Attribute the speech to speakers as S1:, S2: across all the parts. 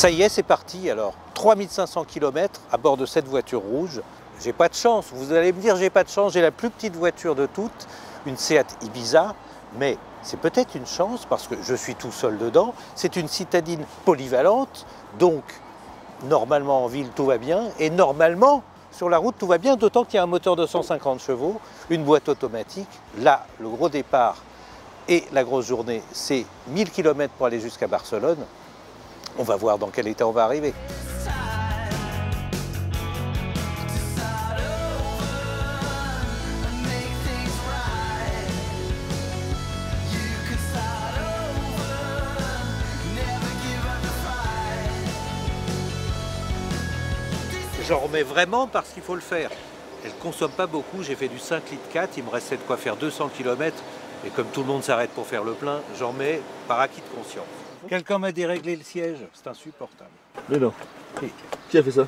S1: Ça y est, c'est parti alors. 3500 km à bord de cette voiture rouge. J'ai pas de chance. Vous allez me dire, j'ai pas de chance. J'ai la plus petite voiture de toutes, une Seat Ibiza. Mais c'est peut-être une chance parce que je suis tout seul dedans. C'est une citadine polyvalente. Donc, normalement en ville, tout va bien. Et normalement, sur la route, tout va bien. D'autant qu'il y a un moteur de 150 chevaux, une boîte automatique. Là, le gros départ et la grosse journée, c'est 1000 km pour aller jusqu'à Barcelone. On va voir dans quel état on va arriver. J'en remets vraiment parce qu'il faut le faire. Elle ne consomme pas beaucoup, j'ai fait du 5 litres 4, il me restait de quoi faire 200 km. Et comme tout le monde s'arrête pour faire le plein, j'en mets par acquis de conscience. Quelqu'un m'a déréglé le siège, c'est insupportable.
S2: Mais non.
S1: Et...
S2: Qui a fait ça?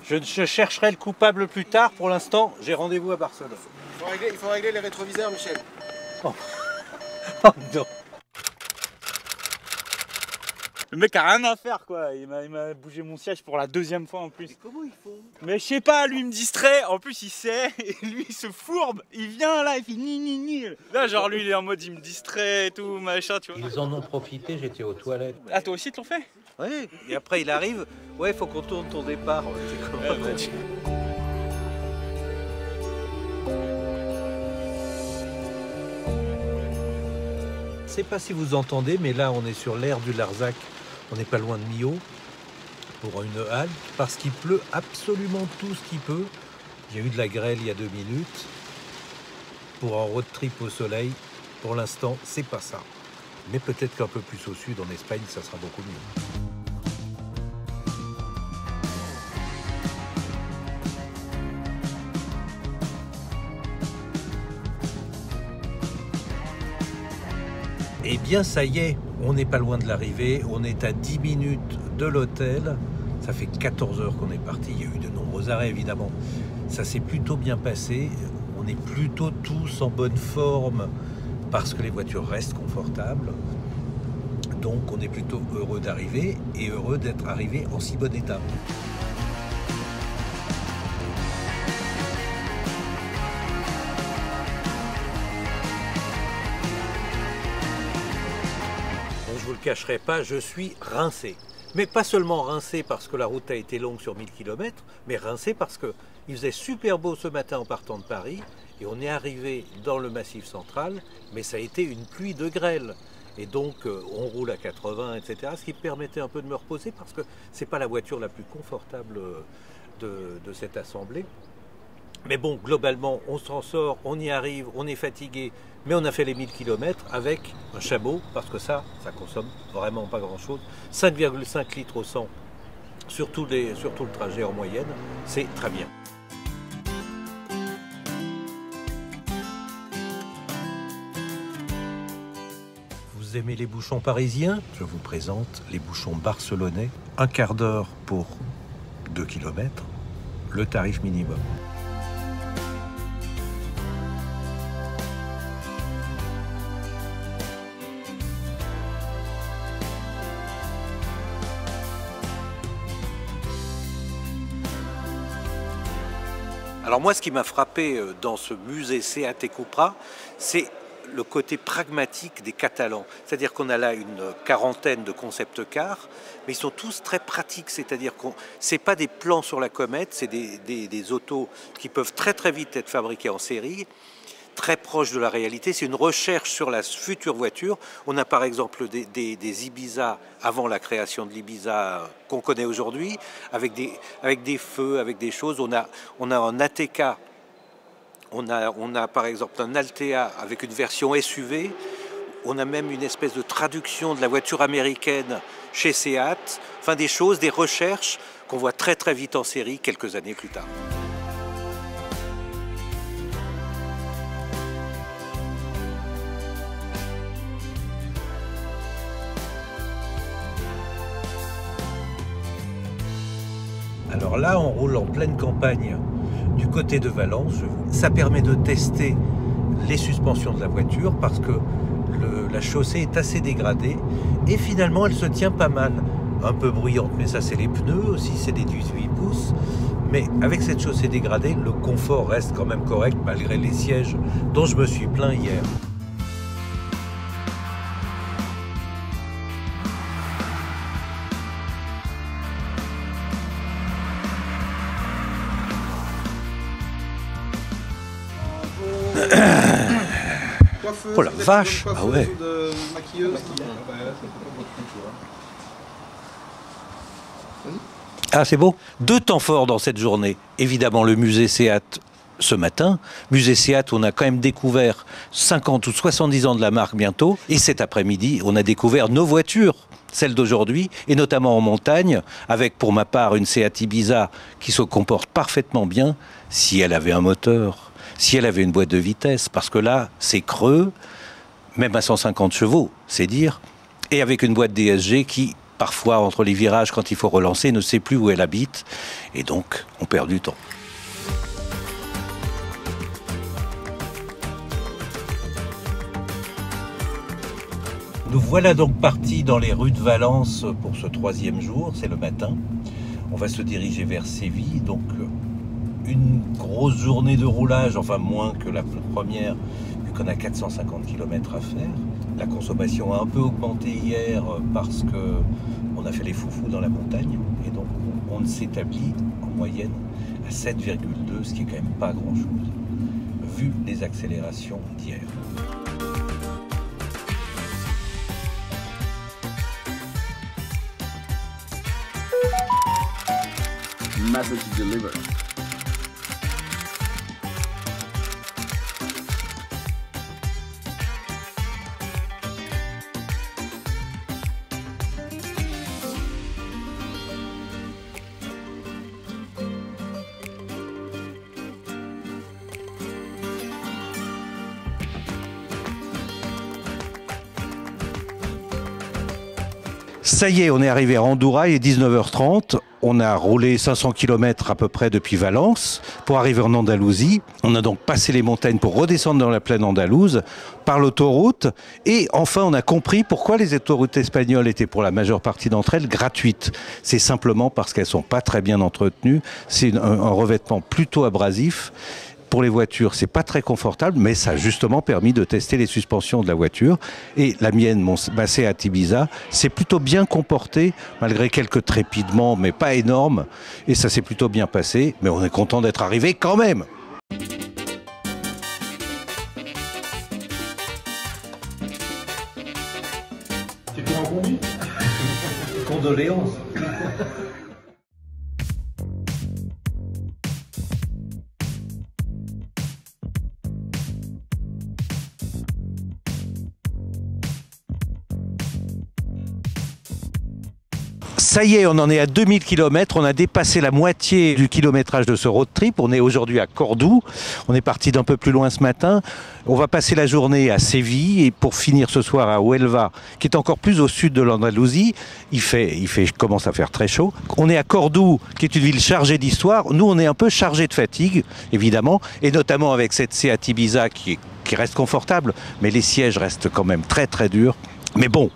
S1: Je chercherai le coupable plus tard, pour l'instant, j'ai rendez-vous à Barcelone.
S3: Il faut régler les rétroviseurs, Michel.
S1: Oh, oh non.
S4: Le mec a rien à faire quoi, il m'a bougé mon siège pour la deuxième fois en plus.
S1: Mais comment ils font?
S4: Mais je sais pas, lui il me distrait, en plus il sait, et lui il se fourbe, il vient là, il fait ni ni ni. Là genre lui il est en mode il me distrait et tout, machin tu vois.
S1: Ils en ont profité, j'étais aux toilettes.
S4: Ah toi aussi ils te l'ont fait?
S1: Oui, et après il arrive, ouais faut qu'on tourne ton départ. Je sais pas si vous entendez, mais là on est sur l'aire du Larzac, on n'est pas loin de Millau, pour une halte, parce qu'il pleut absolument tout ce qu'il peut. Il y a eu de la grêle il y a 2 minutes. Pour un road trip au soleil, pour l'instant c'est pas ça. Mais peut-être qu'un peu plus au sud, en Espagne, ça sera beaucoup mieux. Eh bien ça y est, on n'est pas loin de l'arrivée, on est à 10 minutes de l'hôtel, ça fait 14 heures qu'on est parti, il y a eu de nombreux arrêts évidemment, ça s'est plutôt bien passé, on est plutôt tous en bonne forme parce que les voitures restent confortables, donc on est plutôt heureux d'arriver et heureux d'être arrivé en si bon état. Je ne vous le cacherai pas, je suis rincé. Mais pas seulement rincé parce que la route a été longue sur 1000 km, mais rincé parce qu'il faisait super beau ce matin en partant de Paris, et on est arrivé dans le Massif central, mais ça a été une pluie de grêle. Et donc on roule à 80, etc., ce qui permettait un peu de me reposer parce que ce n'est pas la voiture la plus confortable de cette assemblée. Mais bon, globalement, on s'en sort, on y arrive, on est fatigué, mais on a fait les 1000 km avec un chameau, parce que ça consomme vraiment pas grand-chose. 5,5 litres au 100 sur tout le trajet en moyenne, c'est très bien. Vous aimez les bouchons parisiens? Je vous présente les bouchons barcelonais. 1 quart d'heure pour 2 km, le tarif minimum. Alors moi, ce qui m'a frappé dans ce musée Seat et Cupra, c'est le côté pragmatique des Catalans. C'est-à-dire qu'on a là une quarantaine de concept cars, mais ils sont tous très pratiques. C'est-à-dire que ce n'est pas des plans sur la comète, c'est des autos qui peuvent très très vite être fabriquées en série, très proches de la réalité. C'est une recherche sur la future voiture. On a par exemple des Ibiza avant la création de l'Ibiza qu'on connaît aujourd'hui, avec des feux, avec des choses. On a un ATK, on a par exemple un Altea avec une version SUV. On a même une espèce de traduction de la voiture américaine chez Seat. Enfin des choses, des recherches qu'on voit très très vite en série quelques années plus tard. Alors là, on roule en pleine campagne du côté de Valence. Ça permet de tester les suspensions de la voiture parce que la chaussée est assez dégradée et finalement elle se tient pas mal. Un peu bruyante, mais ça c'est les pneus aussi, c'est des 18 pouces. Mais avec cette chaussée dégradée, le confort reste quand même correct malgré les sièges dont je me suis plaint hier. Oh la vache! Ah ouais! Ah, c'est beau. 2 temps forts dans cette journée. Évidemment, le musée Seat ce matin. Musée Seat, on a quand même découvert 50 ou 70 ans de la marque bientôt. Et cet après-midi, on a découvert nos voitures, celles d'aujourd'hui, et notamment en montagne, avec pour ma part une Seat Ibiza qui se comporte parfaitement bien si elle avait un moteur, si elle avait une boîte de vitesse, parce que là, c'est creux, même à 150 chevaux, c'est dire, et avec une boîte DSG qui, parfois, entre les virages, quand il faut relancer, ne sait plus où elle habite, et donc, on perd du temps. Nous voilà donc partis dans les rues de Valence pour ce 3e jour, c'est le matin. On va se diriger vers Séville, donc une grosse journée de roulage, enfin moins que la première, vu qu'on a 450 km à faire. La consommation a un peu augmenté hier parce qu'on a fait les foufous dans la montagne, et donc on s'établit en moyenne à 7,2, ce qui est quand même pas grand-chose, vu les accélérations d'hier.
S3: Message delivered.
S1: Ça y est, on est arrivé à Andorra, il est 19h30. On a roulé 500 km à peu près depuis Valence pour arriver en Andalousie. On a donc passé les montagnes pour redescendre dans la plaine andalouse par l'autoroute. Et enfin, on a compris pourquoi les autoroutes espagnoles étaient pour la majeure partie d'entre elles gratuites. C'est simplement parce qu'elles ne sont pas très bien entretenues. C'est un revêtement plutôt abrasif. Pour les voitures, c'est pas très confortable, mais ça a justement permis de tester les suspensions de la voiture. Et la mienne, mon Seat Ibiza, s'est plutôt bien comporté, malgré quelques trépidements, mais pas énormes. Et ça s'est plutôt bien passé, mais on est content d'être arrivé quand même.
S3: Tu te rends compte?
S1: Condoléances. Ça y est, on en est à 2000 km, on a dépassé la moitié du kilométrage de ce road trip. On est aujourd'hui à Cordoue, on est parti d'un peu plus loin ce matin. On va passer la journée à Séville et pour finir ce soir à Huelva, qui est encore plus au sud de l'Andalousie. Il commence à faire très chaud. On est à Cordoue, qui est une ville chargée d'histoire. Nous, on est un peu chargé de fatigue, évidemment, et notamment avec cette Seat Ibiza qui reste confortable, mais les sièges restent quand même très très durs. Mais bon,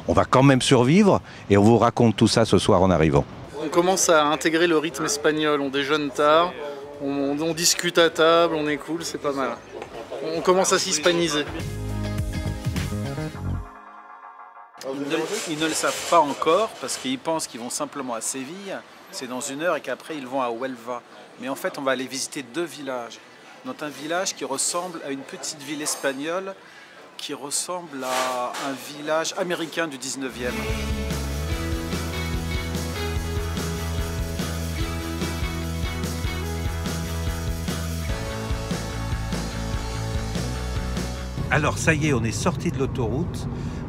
S1: on va quand même survivre et on vous raconte tout ça ce soir en arrivant.
S2: On commence à intégrer le rythme espagnol, on déjeune tard, on discute à table, on est cool, c'est pas mal. On commence à s'hispaniser.
S4: Ils ne le savent pas encore parce qu'ils pensent qu'ils vont simplement à Séville, c'est dans 1 heure et qu'après ils vont à Huelva. Mais en fait on va aller visiter 2 villages. Dans un village qui ressemble à une petite ville espagnole qui ressemble à un village américain du 19e.
S1: Alors ça y est, on est sorti de l'autoroute,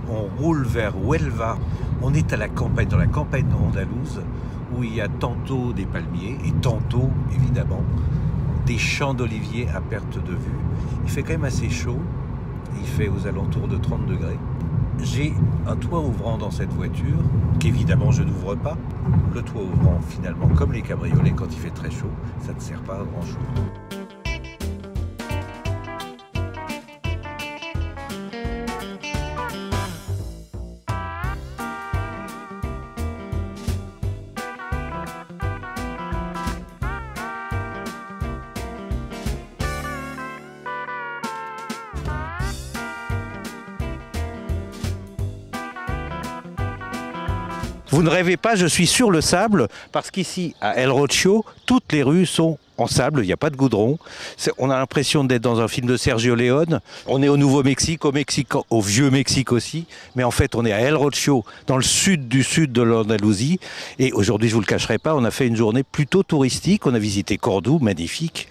S1: on roule vers Huelva. On est à la campagne, dans la campagne andalouse, où il y a tantôt des palmiers et tantôt, évidemment, des champs d'oliviers à perte de vue. Il fait quand même assez chaud. Il fait aux alentours de 30 degrés. J'ai un toit ouvrant dans cette voiture, qu'évidemment je n'ouvre pas. Le toit ouvrant, finalement, comme les cabriolets, quand il fait très chaud, ça ne sert pas à grand chose. Vous ne rêvez pas, je suis sur le sable, parce qu'ici, à El Rocio, toutes les rues sont en sable, il n'y a pas de goudron. On a l'impression d'être dans un film de Sergio Leone. On est au Nouveau-Mexique, au Vieux-Mexique aussi. Mais en fait, on est à El Rocio, dans le sud de l'Andalousie. Et aujourd'hui, je ne vous le cacherai pas, on a fait une journée plutôt touristique. On a visité Cordoue, magnifique.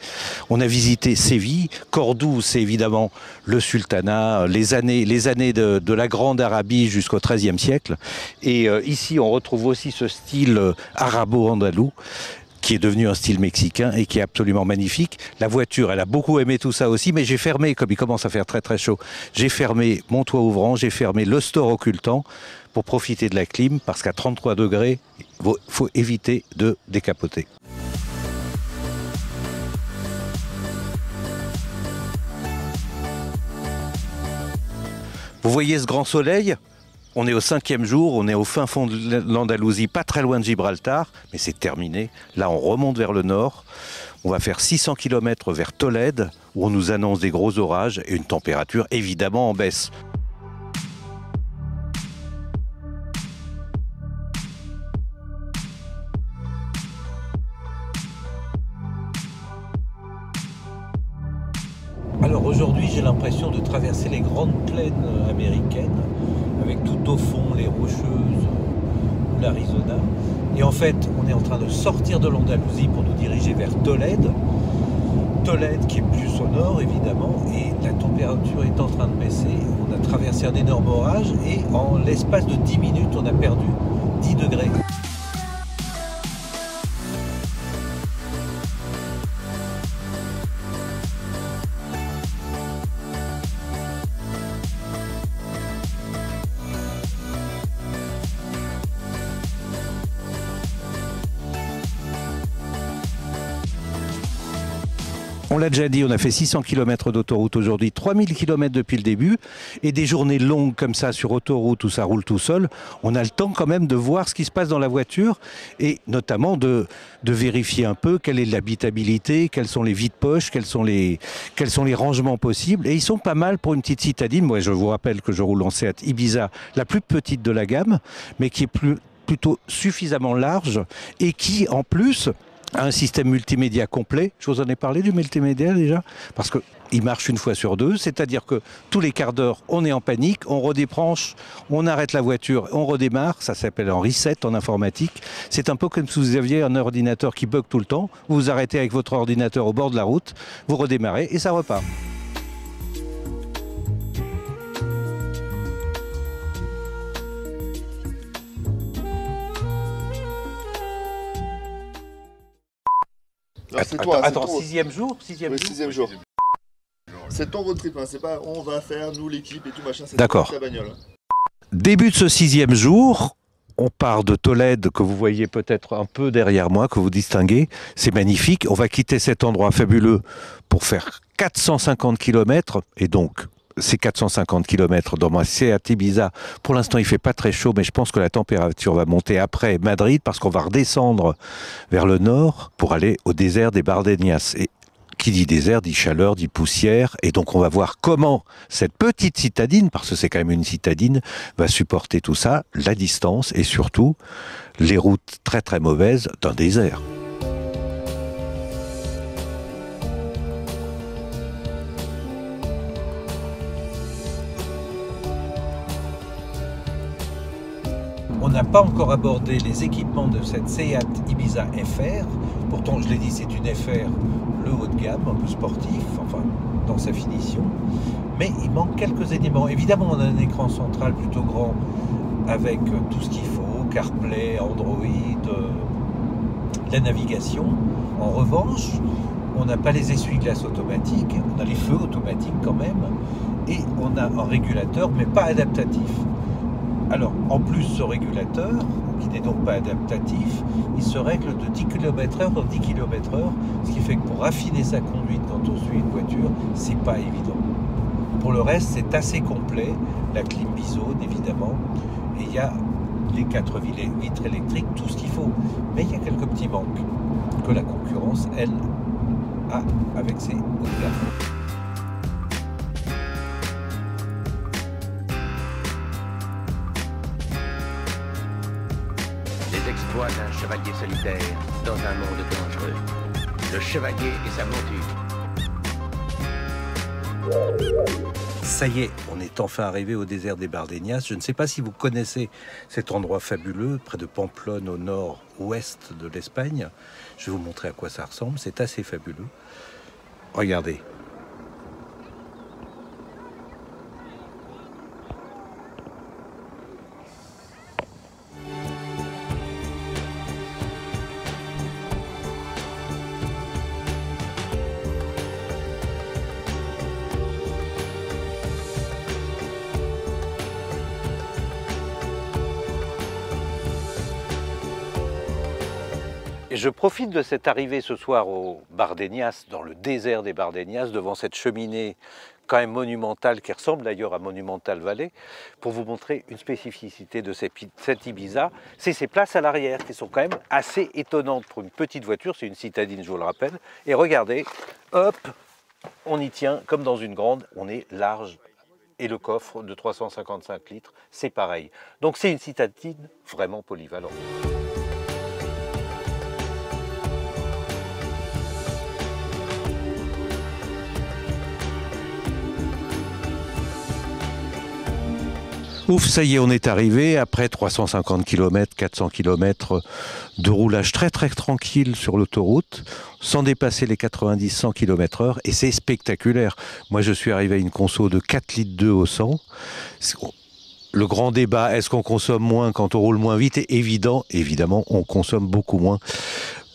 S1: On a visité Séville. Cordoue, c'est évidemment le sultanat, les années de la Grande Arabie jusqu'au XIIIe siècle. Et ici, on retrouve aussi ce style arabo-andalou, qui est devenu un style mexicain et qui est absolument magnifique. La voiture, elle a beaucoup aimé tout ça aussi, mais j'ai fermé, comme il commence à faire très très chaud, j'ai fermé mon toit ouvrant, j'ai fermé le store occultant pour profiter de la clim, parce qu'à 33 degrés, il faut éviter de décapoter. Vous voyez ce grand soleil ? On est au 5e jour, on est au fin fond de l'Andalousie, pas très loin de Gibraltar, mais c'est terminé. Là, on remonte vers le nord. On va faire 600 km vers Tolède, où on nous annonce des gros orages et une température évidemment en baisse. Alors aujourd'hui, j'ai l'impression de traverser les grandes plaines américaines, avec tout au fond les Rocheuses ou l'Arizona. Et en fait, on est en train de sortir de l'Andalousie pour nous diriger vers Tolède. Tolède qui est plus au nord, évidemment, et la température est en train de baisser. On a traversé un énorme orage et en l'espace de 10 minutes, on a perdu 10 degrés. On l'a déjà dit, on a fait 600 km d'autoroute aujourd'hui, 3000 km depuis le début, et des journées longues comme ça sur autoroute où ça roule tout seul, on a le temps quand même de voir ce qui se passe dans la voiture, et notamment de vérifier un peu quelle est l'habitabilité, quels sont les vides-poches, quels sont les rangements possibles, et ils sont pas mal pour une petite citadine. Moi je vous rappelle que je roule en Seat Ibiza, la plus petite de la gamme, mais qui est plutôt suffisamment large, et qui en plus un système multimédia complet. Je vous en ai parlé du multimédia déjà, parce qu'il marche une fois sur deux, c'est-à-dire que tous les quarts d'heure, on est en panique, on redébranche, on arrête la voiture, on redémarre, ça s'appelle un reset en informatique. C'est un peu comme si vous aviez un ordinateur qui bug tout le temps, vous vous arrêtez avec votre ordinateur au bord de la route, vous redémarrez et ça repart. Attends, sixième jour.
S5: C'est ton road trip, hein. C'est pas on va faire, nous l'équipe et tout machin, c'est
S1: d'accord.
S5: La bagnole.
S1: Début de ce 6e jour, on part de Tolède, que vous voyez peut-être un peu derrière moi, que vous distinguez. C'est magnifique. On va quitter cet endroit fabuleux pour faire 450 km, et donc ces 450 km dans ma Seat Ibiza, pour l'instant il fait pas très chaud, mais je pense que la température va monter après Madrid, parce qu'on va redescendre vers le nord pour aller au désert des Bardeñas. Et qui dit désert dit chaleur, dit poussière, et donc on va voir comment cette petite citadine, parce que c'est quand même une citadine, va supporter tout ça, la distance et surtout les routes très très mauvaises d'un désert. On n'a pas encore abordé les équipements de cette Seat Ibiza FR. Pourtant, je l'ai dit, c'est une FR, le haut de gamme, un peu sportif, enfin, dans sa finition. Mais il manque quelques éléments. Évidemment, on a un écran central plutôt grand avec tout ce qu'il faut, CarPlay, Android, la navigation. En revanche, on n'a pas les essuie-glaces automatiques, on a les feux automatiques quand même, et on a un régulateur, mais pas adaptatif. Alors, en plus, ce régulateur, qui n'est donc pas adaptatif, il se règle de 10 km/h dans 10 km/h, ce qui fait que pour affiner sa conduite quand on suit une voiture, c'est pas évident. Pour le reste, c'est assez complet, la clim bisone évidemment, et il y a les 4 vitres électriques, tout ce qu'il faut. Mais il y a quelques petits manques que la concurrence, elle, a avec ses hauts de gamme.
S6: voix d'un chevalier solitaire dans un monde dangereux. Le chevalier et sa monture.
S1: Ça y est, on est enfin arrivé au désert des Bardeñas. Je ne sais pas si vous connaissez cet endroit fabuleux, près de Pamplonne, au nord-ouest de l'Espagne. Je vais vous montrer à quoi ça ressemble, c'est assez fabuleux. Regardez. Et je profite de cette arrivée ce soir au Bardeñas, dans le désert des Bardeñas, devant cette cheminée quand même monumentale, qui ressemble d'ailleurs à Monumental Valley, pour vous montrer une spécificité de cette Ibiza, c'est ces places à l'arrière qui sont quand même assez étonnantes pour une petite voiture, c'est une citadine, je vous le rappelle. Et regardez, hop, on y tient comme dans une grande, on est large. Et le coffre de 355 litres, c'est pareil. Donc c'est une citadine vraiment polyvalente. Ouf, ça y est, on est arrivé après 350 km, 400 km de roulage très tranquille sur l'autoroute, sans dépasser les 90-100 km/h, et c'est spectaculaire. Moi, je suis arrivé à une conso de 4 litres 2 au 100. Le grand débat, est-ce qu'on consomme moins quand on roule moins vite? est évident, évidemment, on consomme beaucoup moins.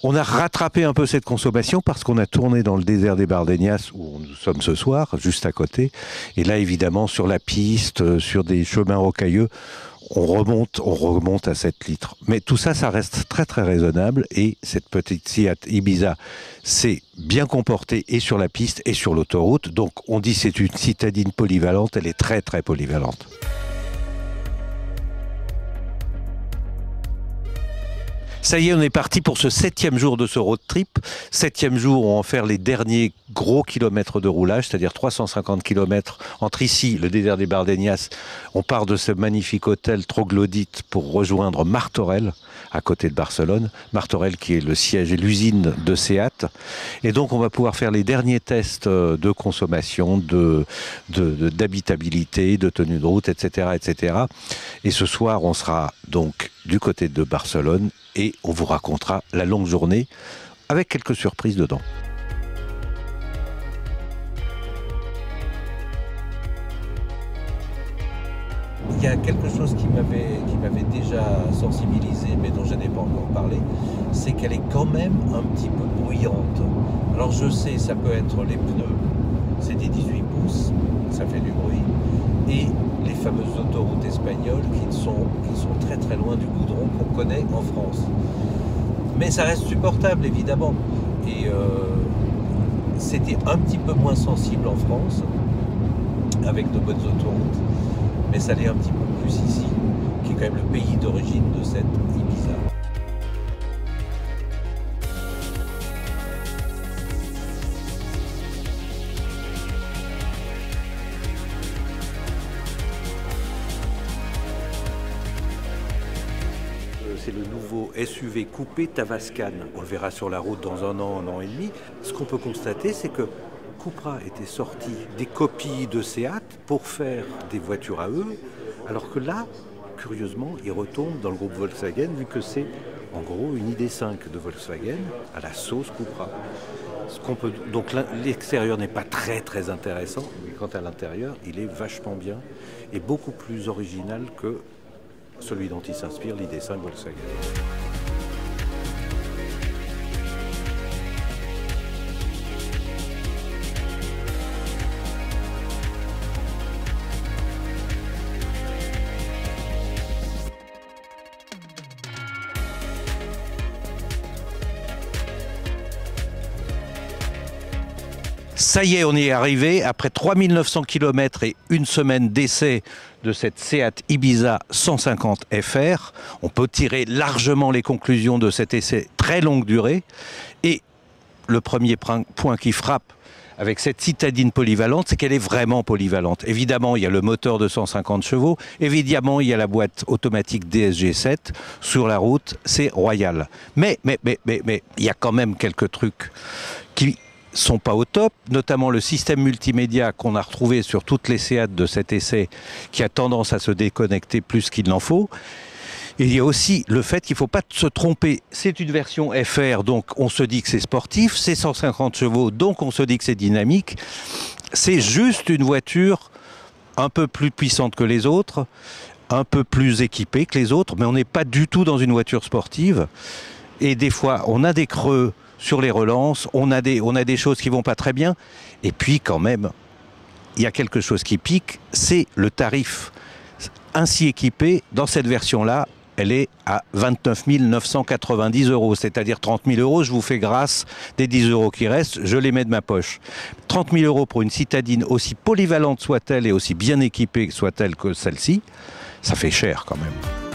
S1: On a rattrapé un peu cette consommation parce qu'on a tourné dans le désert des Bardeñas où nous sommes ce soir, juste à côté. Et là, évidemment, sur la piste, sur des chemins rocailleux, on remonte à 7 litres. Mais tout ça, ça reste très raisonnable. Et cette petite Seat Ibiza s'est bien comportée et sur la piste et sur l'autoroute. Donc, on dit c'est une citadine polyvalente. Elle est très polyvalente. Ça y est, on est parti pour ce 7e jour de ce road trip. 7e jour, on va faire les derniers gros kilomètres de roulage, c'est-à-dire 350 km entre ici, le désert des Bardeñas. On part de ce magnifique hôtel troglodyte pour rejoindre Martorell, à côté de Barcelone. Martorell qui est le siège et l'usine de Seat. Et donc, on va pouvoir faire les derniers tests de consommation, d'habitabilité, de tenue de route, etc., etc. Et ce soir, on sera donc du côté de Barcelone et on vous racontera la longue journée avec quelques surprises dedans. Il y a quelque chose qui m'avait déjà sensibilisé, mais dont je n'ai pas encore parlé, c'est qu'elle est quand même un petit peu bruyante. Alors je sais, ça peut être les pneus, c'est des 18 pouces, ça fait du bruit, et les fameuses autoroutes espagnoles qui sont très loin du goudron qu'on connaît en France. Mais ça reste supportable, évidemment. Et c'était un petit peu moins sensible en France, avec de bonnes autoroutes. Mais ça l'est un petit peu plus ici, qui est quand même le pays d'origine de cette Ibiza. C'est le nouveau SUV coupé Tavascan. On le verra sur la route dans un an et demi. Ce qu'on peut constater, c'est que Cupra était sorti des copies de Seat pour faire des voitures à eux, alors que là, curieusement, ils retombent dans le groupe Volkswagen, vu que c'est en gros une ID.5 de Volkswagen à la sauce Cupra. Donc l'extérieur n'est pas très intéressant, mais quant à l'intérieur, il est vachement bien et beaucoup plus original que celui dont il s'inspire, l'ID.5 Volkswagen. Ça y est, on y est arrivé. Après 3900 km et une semaine d'essai de cette Seat Ibiza 150 FR, on peut tirer largement les conclusions de cet essai très longue durée. Et le premier point qui frappe avec cette citadine polyvalente, c'est qu'elle est vraiment polyvalente. Évidemment, il y a le moteur de 150 chevaux. Évidemment, il y a la boîte automatique DSG7. Sur la route, c'est royal. Mais, il y a quand même quelques trucs qui sont pas au top, notamment le système multimédia qu'on a retrouvé sur toutes les Seat de cet essai, qui a tendance à se déconnecter plus qu'il n'en faut. Et il y a aussi le fait qu'il ne faut pas se tromper. C'est une version FR, donc on se dit que c'est sportif. C'est 150 chevaux, donc on se dit que c'est dynamique. C'est juste une voiture un peu plus puissante que les autres, un peu plus équipée que les autres, mais on n'est pas du tout dans une voiture sportive. Et des fois, on a des creux sur les relances, on a des choses qui vont pas très bien. Et puis quand même, il y a quelque chose qui pique, c'est le tarif. Ainsi équipé, dans cette version-là, elle est à 29 990 €, c'est-à-dire 30 000 €. Je vous fais grâce des 10 € qui restent, je les mets de ma poche. 30 000 € pour une citadine, aussi polyvalente soit-elle et aussi bien équipée soit-elle que celle-ci, ça fait cher quand même.